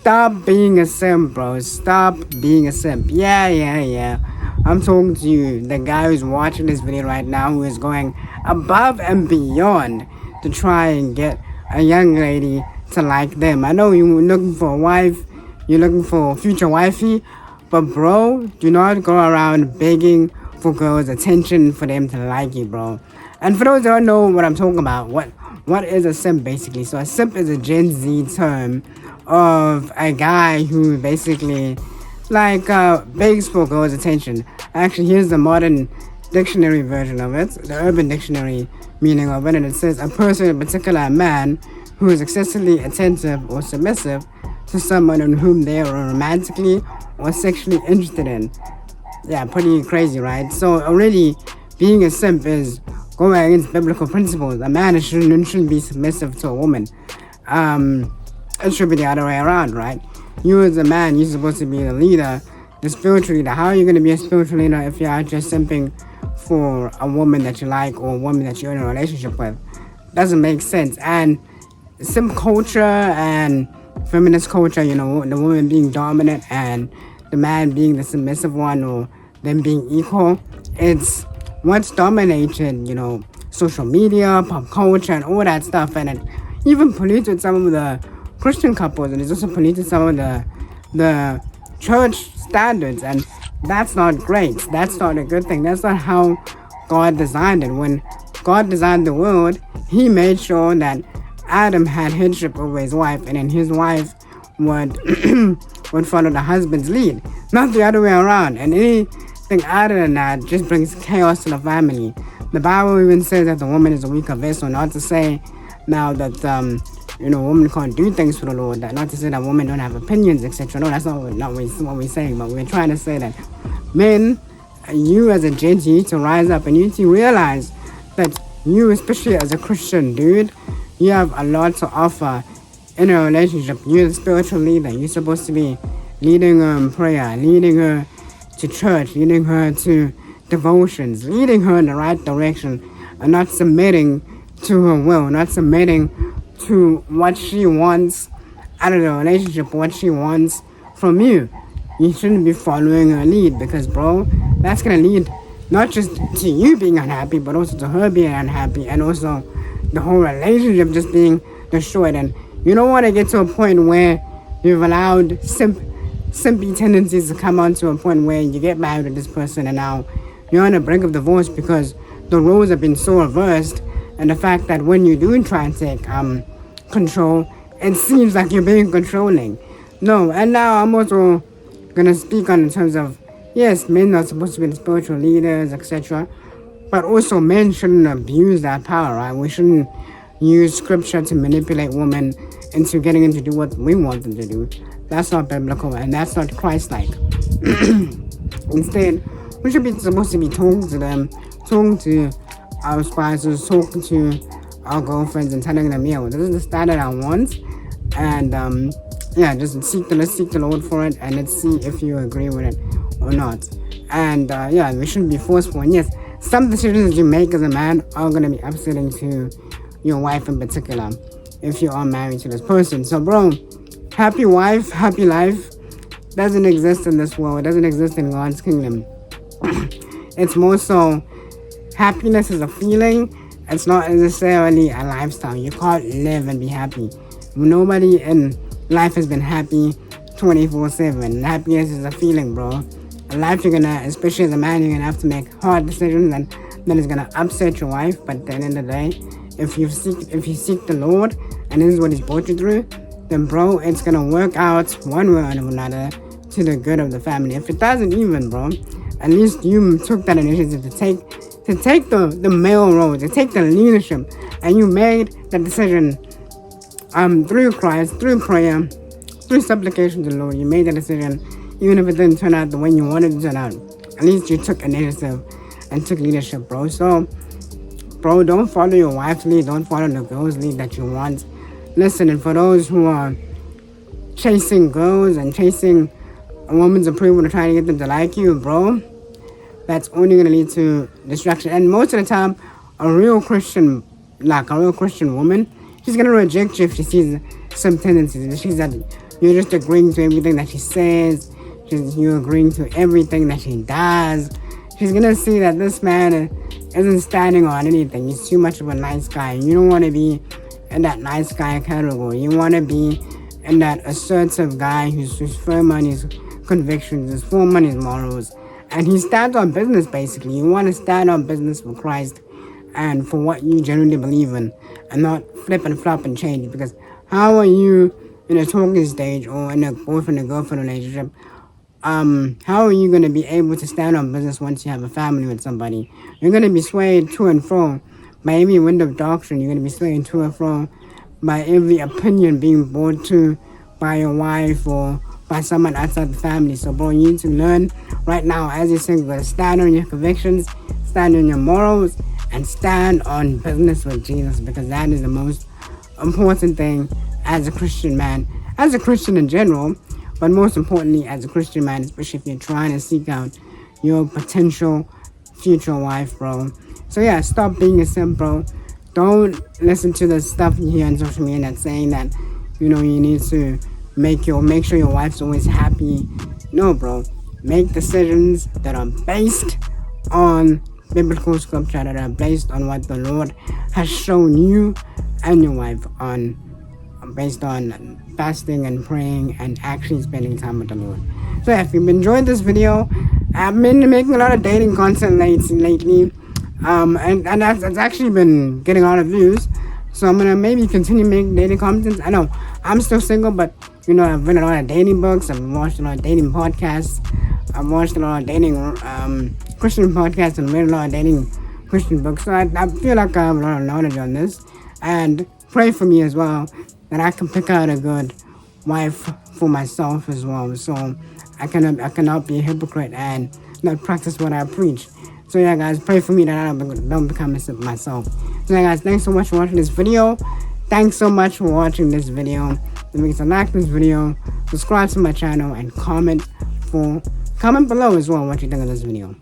Stop being a simp, bro. Stop being a simp. Yeah. I'm talking to you, the guy who's watching this video right now, who is going above and beyond to try and get a young lady to like them. I know you're looking for a wife, you're looking for a future wifey, but bro, do not go around begging for girls' attention for them to like you, bro. And for those who don't know what I'm talking about, what is a simp basically? So a simp is a Gen Z term of a guy who basically begs for girls' attention. Actually, here's the modern dictionary version of it, the Urban Dictionary meaning of it, and it says a person, in particular a man, who is excessively attentive or submissive to someone in whom they are romantically or sexually interested in. Yeah, pretty crazy, right? So already being a simp is going against biblical principles. A man shouldn't be submissive to a woman. It should be the other way around, right? You as a man, you're supposed to be the leader, the spiritual leader. How are you going to be a spiritual leader if you're just simping for a woman that you like or a woman that you're in a relationship with? Doesn't make sense. And simp culture and feminist culture, the woman being dominant and the man being the submissive one, or them being equal, it's what's dominated, social media, pop culture, and all that stuff. And it even polluted some of the Christian couples, and it's also polluted some of the church standards, and that's not great. That's not a good thing. That's not how God designed it. When God designed the world, he made sure that Adam had headship over his wife, and then his wife would would follow the husband's lead, not the other way around. And anything other than that just brings chaos to the family. The Bible even says that the woman is a weaker vessel, not to say now that women can't do things for the Lord. That not to say that women don't have opinions, etc. No, that's not what we're saying. But we're trying to say that men, you as a Gen Z, to rise up and you need to realize that you, especially as a Christian dude, you have a lot to offer in a relationship. You're the spiritual leader. You're supposed to be leading her in prayer, leading her to church, leading her to devotions, leading her in the right direction, and not submitting to her will, not submitting to what she wants out of the relationship, what she wants from you. You shouldn't be following her lead, because bro, that's gonna lead not just to you being unhappy, but also to her being unhappy, and also the whole relationship just being destroyed. And you don't want to get to a point where you've allowed simpy tendencies to come on to a point where you get married to this person and now you're on the brink of divorce because the roles have been so reversed, and the fact that when you do try and take control, it seems like you're being controlling. No, and now I'm also gonna speak on in terms of, yes, men are supposed to be the spiritual leaders, etc. But also men shouldn't abuse that power, right? We shouldn't use scripture to manipulate women into getting them to do what we want them to do. That's not biblical, and that's not Christ-like. Instead, we should be supposed to be talking to them, talking to our spouses, talking to our girlfriends, and telling them, yeah, well, this is the standard I want, and just seek the Lord for it, and let's see if you agree with it or not. And we shouldn't be forceful. And yes, some decisions that you make as a man are gonna be upsetting to your wife in particular, if you are married to this person. So bro, happy wife, happy life doesn't exist in this world. It doesn't exist in God's kingdom. It's more so, happiness is a feeling. It's not necessarily a lifestyle. You can't live and be happy. Nobody in life has been happy 24/7. Happiness is a feeling, bro. In life, you're gonna, especially as a man, you're gonna have to make hard decisions, and that is gonna upset your wife. But at the end of the day, if you seek the Lord, and this is what He's brought you through, then bro, it's gonna work out one way or another to the good of the family. If it doesn't even, bro, at least you took that initiative to take the male role, to take the leadership, and you made that decision through Christ, through prayer, through supplication to the Lord. You made that decision, even if it didn't turn out the way you wanted it to turn out. At least you took initiative and took leadership, bro. So, bro, don't follow your wife's lead. Don't follow the girl's lead that you want. Listen, and for those who are chasing girls and chasing a woman's approval to try to get them to like you, bro, that's only going to lead to distraction. And most of the time, a real Christian woman, she's going to reject you if she sees some tendencies. If she sees that you're just agreeing to everything that she says. You're agreeing to everything that she does. She's gonna see that this man isn't standing on anything. He's too much of a nice guy. You don't want to be in that nice guy category. You want to be in that assertive guy who's firm on his convictions, is firm on his morals, and he stands on business. Basically, you want to stand on business for Christ and for what you genuinely believe in, and not flip and flop and change. Because how are you in a talking stage or in a boyfriend and girlfriend relationship? How are you going to be able to stand on business once you have a family with somebody? You're going to be swayed to and fro by every wind of doctrine. You're going to be swayed to and fro by every opinion being brought to by your wife or by someone outside the family. So, bro, you need to learn right now, as you're single, stand on your convictions, stand on your morals, and stand on business with Jesus, because that is the most important thing as a Christian man, as a Christian in general. But most importantly, as a Christian man, especially if you're trying to seek out your potential future wife, bro. So yeah, stop being a simp, bro. Don't listen to the stuff you hear on social media that's saying that, you need to make sure your wife's always happy. No, bro. Make decisions that are based on biblical scripture, that are based on what the Lord has shown you and your wife on, based on fasting and praying and actually spending time with the Lord. So if you've enjoyed this video, I've been making a lot of dating content lately, and that's actually been getting a lot of views. So I'm gonna maybe continue making dating content. I know I'm still single, but I've read a lot of dating books, I've watched a lot of dating podcasts, I've watched a lot of dating Christian podcasts, and read a lot of dating Christian books. So I feel like I have a lot of knowledge on this, and pray for me as well that I can pick out a good wife for myself as well, so I cannot be a hypocrite and not practice what I preach. So yeah, guys, pray for me that I don't become a simp myself. So yeah, guys, thanks so much for watching this video. Thanks so much for watching this video. Make sure to like this video, subscribe to my channel, and comment below as well what you think of this video.